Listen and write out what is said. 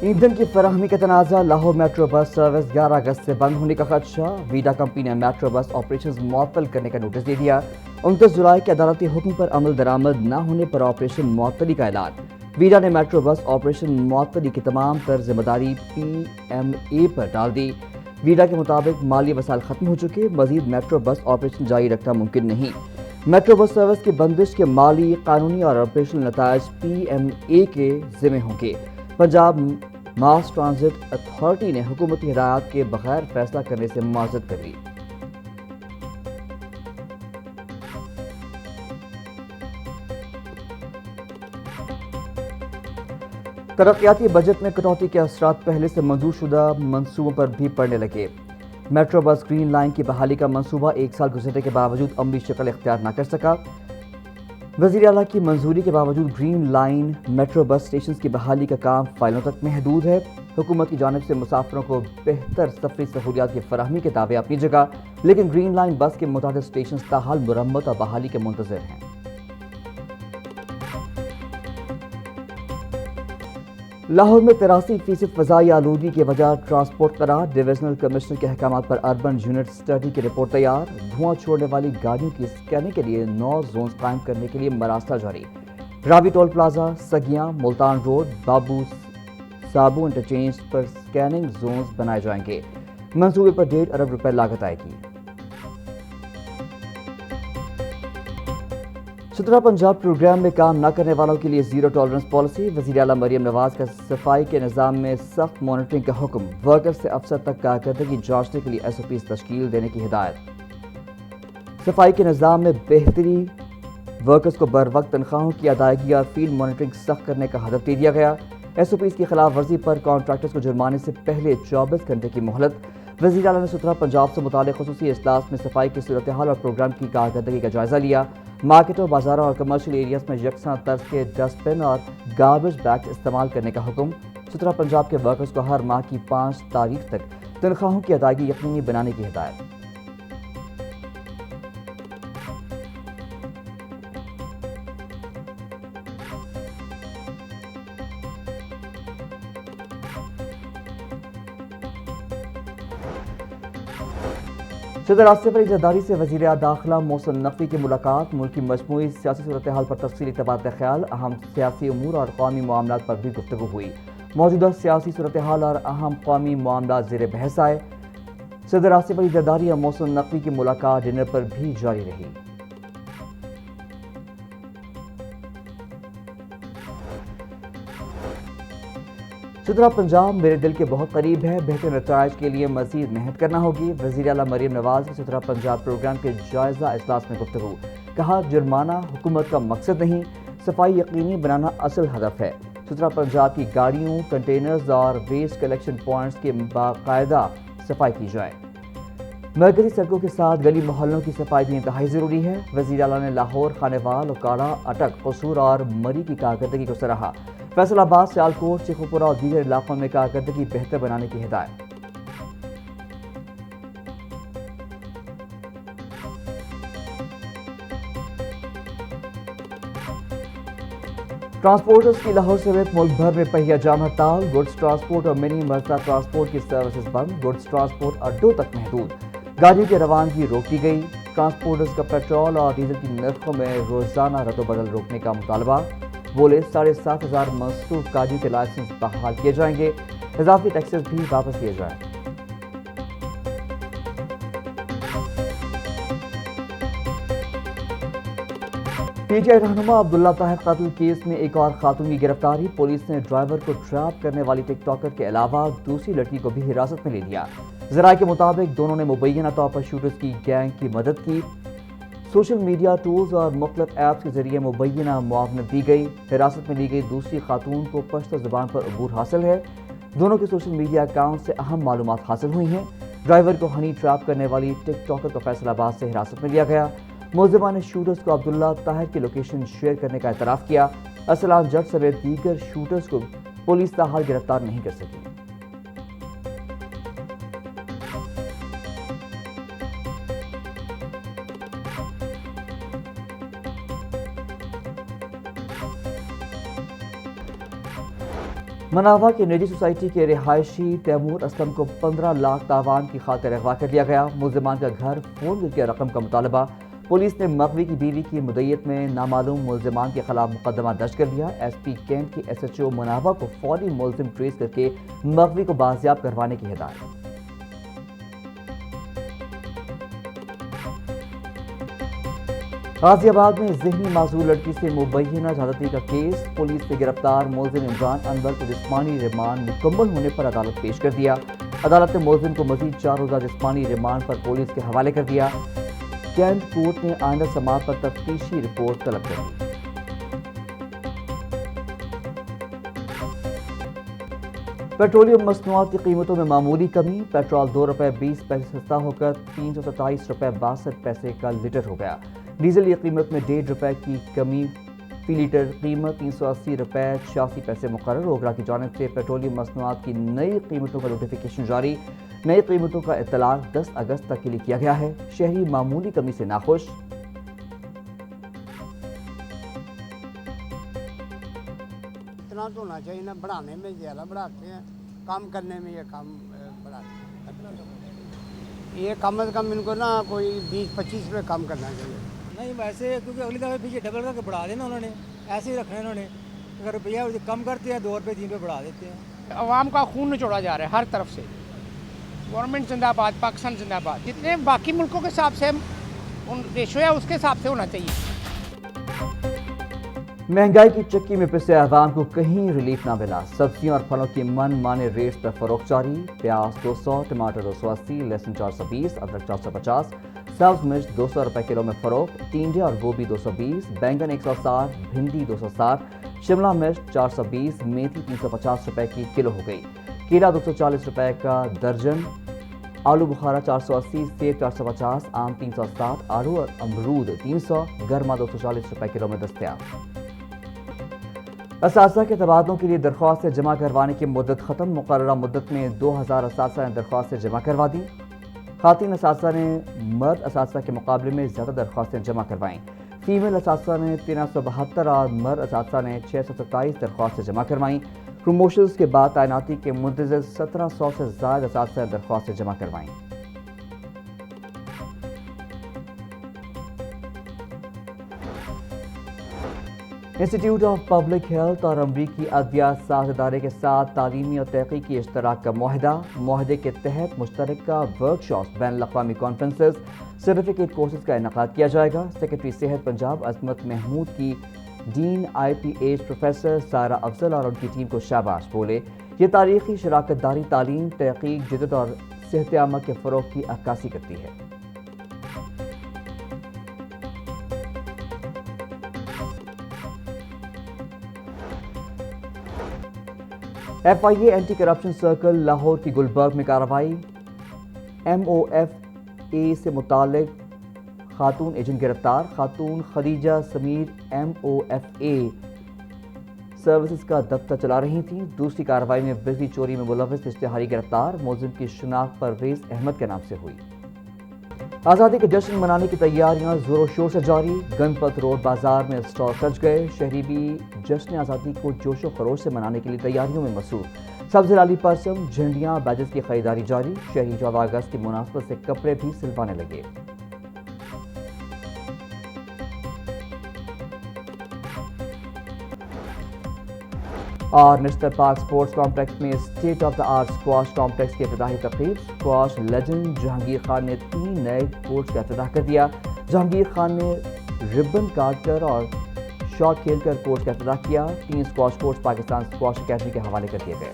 ایندھن کی فراہمی کا تنازع، لاہور میٹرو بس سروس 11 اگست سے بند ہونے کا خدشہ، ویڈا کمپنی نے میٹرو بس آپریشنز معطل کرنے کا نوٹس دے دیا۔ 29 جولائی کے عدالتی حکم پر عمل درآمد نہ ہونے پر آپریشن معطلی کا اعلان۔ ویڈا نے میٹرو بس آپریشن معطلی کی تمام تر ذمہ داری PMA پر ڈال دی۔ ویڈا کے مطابق مالی وسائل ختم ہو چکے، مزید میٹرو بس آپریشن جاری رکھنا ممکن نہیں۔ میٹرو بس سروس کی بندش کے مالی، قانونی اور آپریشنل نتائج PMA کے ذمہ ہوں گے۔ پنجاب ماس ٹرانزٹ اتھارٹی نے حکومتی ہدایات کے بغیر فیصلہ کرنے سے معذرت کر لی۔ ترقیاتی بجٹ میں کٹوتی کے اثرات پہلے سے منظور شدہ منصوبوں پر بھی پڑنے لگے۔ میٹرو بس گرین لائن کی بحالی کا منصوبہ 1 سال گزرنے کے باوجود عملی شکل اختیار نہ کر سکا۔ وزیر اعلیٰ کی منظوری کے باوجود green line metro bus stations کی بحالی کا کام فائلوں تک محدود ہے۔ حکومت کی جانب سے مسافروں کو بہتر سفری سہولیات کی فراہمی کے دعوے اپنی جگہ، لیکن گرین لائن بس کے متعدد اسٹیشنز تاحال مرمت اور بحالی کے منتظر ہیں۔ لاہور میں 83% فضائی آلودگی کی وجہ ٹرانسپورٹ قرار، ڈویژنل کمشنر کے احکامات پر اربن یونٹ اسٹڈی کی رپورٹ تیار۔ دھواں چھوڑنے والی گاڑیوں کی اسکیننگ کے لیے 9 زونز قائم کرنے کے لیے مراسلہ جاری۔ Ravi toll plaza, Sagian, Multan road, Babu Sabu interchange پر اسکیننگ زونز بنائے جائیں گے۔ منصوبے پر 1.5 ارب روپے لاگت آئے گی۔ سترہ پنجاب پروگرام میں کام نہ کرنے والوں کے لیے زیرو ٹالرنس پالیسی، وزیر اعلیٰ مریم نواز کا صفائی کے نظام میں سخت مانیٹرنگ کا حکم، ورکر سے افسر تک کارکردگی جانچنے کے لیے SOPs تشکیل دینے کی ہدایت۔ صفائی کے نظام میں بہتری، ورکرز کو بر وقت تنخواہوں کی ادائیگی اور فیلڈ مانیٹرنگ سخت کرنے کا ہدف دے دیا گیا۔ SOPs کی خلاف ورزی پر کانٹریکٹرز کو جرمانے سے پہلے 24 گھنٹے کی مہلت۔ وزیر اعلیٰ نے سترہ پنجاب سے متعلق خصوصی اجلاس میں صفائی کی صورتحال اور پروگرام کی کارکردگی کا جائزہ لیا۔ مارکیٹوں، بازاروں اور کمرشل ایریاز میں یکساں طرز کے ڈسٹ بن اور گاربیج بیگ استعمال کرنے کا حکم۔ سترہ پنجاب کے ورکرز کو ہر ماہ کی 5 تاریخ تک تنخواہوں کی ادائیگی یقینی بنانے کی ہدایت۔ صدر آصف علی زرداری سے وزیر داخلہ محسن نقوی کی ملاقات، ملک کی مجموعی سیاسی صورتحال پر تفصیلی تبادلہ خیال، اہم سیاسی امور اور قومی معاملات پر بھی گفتگو ہوئی۔ موجودہ سیاسی صورتحال اور اہم قومی معاملات زیر بحث آئے۔ صدر آصف علی زرداری اور محسن نقوی کی ملاقات ڈنر پر بھی جاری رہی۔ سترہ پنجاب میرے دل کے بہت قریب ہے، بہتر نتائج کے لیے مزید محنت کرنا ہوگی، وزیر اعلیٰ مریم نواز کی سترہ پنجاب پروگرام کے جائزہ اجلاس میں گفتگو، کہا جرمانہ حکومت کا مقصد نہیں، صفائی یقینی بنانا اصل ہدف ہے۔ سترہ پنجاب کی گاڑیوں، کنٹینرز اور ویسٹ کلیکشن پوائنٹس کی باقاعدہ صفائی کی جائے۔ مرکزی سڑکوں کے ساتھ گلی محلوں کی صفائی بھی انتہائی ضروری ہے۔ وزیر اعلیٰ نے لاہور، خانیوال، اوکاڑا، اٹک، قصور اور مری کی کارکردگی کو سراہا۔ فیصل آباد، سیالکوٹ، شیخوپورہ اور دیگر علاقوں میں کارکردگی بہتر بنانے کی ہدایت۔ ٹرانسپورٹرز کی لاہور سمیت ملک بھر میں پہیہ جام ہڑتال، گڈز ٹرانسپورٹ اور منی مرسا ٹرانسپورٹ کی سروسز بند، گڈز ٹرانسپورٹ اڈوں تک محدود، گاڑیوں کی روانگی روک دی گئی۔ ٹرانسپورٹرز کا پیٹرول اور ڈیزل کی نرخوں میں روزانہ رد و بدل روکنے کا مطالبہ، بولے 7,500 منسوخ گاڑیوں کے لائسنس بحال کیے جائیں گے، اضافی ٹیکسز بھی واپس لیے جائیں۔ PTI رہنما عبداللہ طاہر قتل کیس میں ایک اور خاتون کی گرفتاری، پولیس نے ڈرائیور کو ٹریپ کرنے والی ٹک ٹاکر کے علاوہ دوسری لڑکی کو بھی حراست میں لے لیا۔ ذرائع کے مطابق دونوں نے مبینہ طور پر شوٹرز کی گینگ کی مدد کی۔ سوشل میڈیا ٹولز اور مختلف ایپس کے ذریعے مبینہ معاونت دی گئی۔ حراست میں لی گئی دوسری خاتون کو پشتو زبان پر عبور حاصل ہے۔ دونوں کے سوشل میڈیا اکاؤنٹ سے اہم معلومات حاصل ہوئی ہیں۔ ڈرائیور کو ہنی ٹریپ کرنے والی ٹک ٹاکر کو فیصل آباد سے حراست میں لیا گیا۔ ملزمہ نے شوٹرز کو عبداللہ طاہر کی لوکیشن شیئر کرنے کا اعتراف کیا۔ ارسلان جٹ سمیت دیگر شوٹرز کو پولیس تاحال گرفتار نہیں کر سکی۔ مناوا کی نجی سوسائٹی کے رہائشی تیمور اسلم کو 15 لاکھ تاوان کی خاطر اغوا کر لیا گیا۔ ملزمان کا گھر فون کر کے رقم کا مطالبہ۔ پولیس نے مغوی کی بیوی کی مدعیت میں نامعلوم ملزمان کے خلاف مقدمہ درج کر لیا۔ ایس پی کیمپ کی ایس ایچ او مناوا کو فوری ملزم ٹریس کر کے مغوی کو بازیاب کروانے کی ہدایت۔ غازی آباد میں ذہنی معذور لڑکی سے مبینہ زیادتی کا کیس۔ پولیس نے گرفتار ملزم عمران انور کو جسمانی ریمانڈ مکمل ہونے پر عدالت پیش کر دیا۔ عدالت نے ملزم کو مزید 4 روزہ جسمانی ریمانڈ پر پولیس کے حوالے کر دیا۔ کینٹ کورٹ نے آئندہ سماعت پر تفتیشی رپورٹ طلب کر دی۔ پیٹرولیم مصنوعات کی قیمتوں میں معمولی کمی۔ پیٹرول 2 روپے 20 پیسے سستا ہو کر 327 روپے 62 پیسے کا لیٹر ہو گیا۔ ڈیزل کی قیمت میں 1.5 روپے کی کمی، فی لیٹر قیمت 380 روپے 86 پیسے مقرر۔ اوگرا کی جانب سے پیٹرولیم مصنوعات کی نئی قیمتوں کا نوٹیفیکیشن جاری۔ نئی قیمتوں کا اطلاع 10 اگست تک کے لیے کیا گیا ہے۔ شہری معمولی کمی سے ناخوش۔ اتنا تو ہونا چاہیے نا، بڑھانے میں زیادہ بڑھاتے ہیں، کم کرنے میں یہ کم بڑھاتے ہیں۔ یہ کم از کم ان کو نا کوئی 20-25 روپے کم کرنا چاہیے۔ نہیں ویسے کیونکہ اگلی دفعہ پیچھے ڈبل کر کے بڑھا دینا انہوں نے، ایسے ہی رکھنا انہوں نے۔ اگر روپیہ کم کرتے ہیں 2 روپے 3 روپے بڑھا دیتے ہیں۔ عوام کا خون نچوڑا جا رہا ہے ہر طرف سے۔ گورنمنٹ زندہ باد، پاکستان زندہ باد۔ جتنے باقی ملکوں کے حساب سے ریشو ہے اس کے حساب سے ہونا چاہیے۔ مہنگائی کی چکی میں پسے عوام کو کہیں ریلیف نہ ملا۔ سبزیوں اور پھلوں کی من مانے ریٹس پر فروخت جاری۔ پیاز 200، ٹماٹر 280، لہسن 420، ادرک 450، سبز مرچ 200 روپے کلو میں فروخت۔ ٹینڈے اور گوبھی 220، بینگن 160، بھنڈی 260، شملہ مرچ 420، میتھی 350 روپے کی کلو ہو گئی۔ کیلا 240 روپے کا درجن، آلو بخارا 480، سیب 450، آم 360، آلو اور امرود 300، گرما 240 روپے کلو میں دستیاب۔ اساتذہ کے تبادلوں کے لیے درخواستیں جمع کروانے کی مدت ختم۔ مقررہ مدت میں 2000 اساتذہ نے درخواستیں جمع کروا دیں۔ خواتین اساتذہ نے مرد اساتذہ کے مقابلے میں زیادہ درخواستیں جمع کروائیں۔ فیمیل اساتذہ نے 1372 اور مرد اساتذہ نے 627 درخواستیں جمع کروائیں۔ پروموشنز کے بعد تعیناتی کے منتظر 1700 سے زائد اساتذہ نے درخواستیں جمع کروائیں۔ انسٹیٹیوٹ آف پبلک ہیلتھ اور امریکی عدلیہ ساز ادارے کے ساتھ تعلیمی اور تحقیقی اشتراک کا معاہدہ۔ معاہدے کے تحت مشترکہ ورکشاپس، بین الاقوامی کانفرنسز، سرٹیفکیٹ کورسز کا انعقاد کیا جائے گا۔ سیکرٹری صحت پنجاب عظمت محمود کی ڈین آئی پی ایچ پروفیسر سائرہ افضل اور ان کی ٹیم کو شاباش بولے۔ یہ تاریخی شراکت داری تعلیم، تحقیق، جدت اور صحت عامہ کے فروغ کی عکاسی کرتی ہے۔ ایف آئی اے اینٹی کرپشن سرکل لاہور کی گلبرگ میں کارروائی۔ ایم او ایف اے سے متعلق خاتون ایجنٹ گرفتار۔ خاتون Khadija Samir M O F A services کا دفتر چلا رہی تھیں۔ دوسری کارروائی میں بجلی چوری میں ملوث اشتہاری گرفتار۔ ملزم کی شناخت پرویز احمد کے نام سے ہوئی۔ آزادی کا جشن منانے کی تیاریاں زور و شور سے جاری۔ گنپت روڈ بازار میں اسٹال سج گئے۔ شہری بھی جشن آزادی کو جوش و خروش سے منانے کے لیے تیاریوں میں مصروف۔ سبز لالی پرچم، جھنڈیاں، بیجز کی خریداری جاری۔ شہری 14 اگست کی مناسبت سے کپڑے بھی سلوانے لگے۔ اور نیشنل پارک سپورٹس کمپلیکس میں state of the art squash complex کی افتتاحی تقریب۔ اسکواش لیجنڈ جہانگیر خان نے 3 نئے کورٹس کا افتتاح کر دیا۔ جہانگیر خان نے ربن کاٹ کر اور شاٹ کھیل کر کورٹس کا افتتاح کیا۔ 3 squash courts Pakistan squash academy کے حوالے کر دیے گئے۔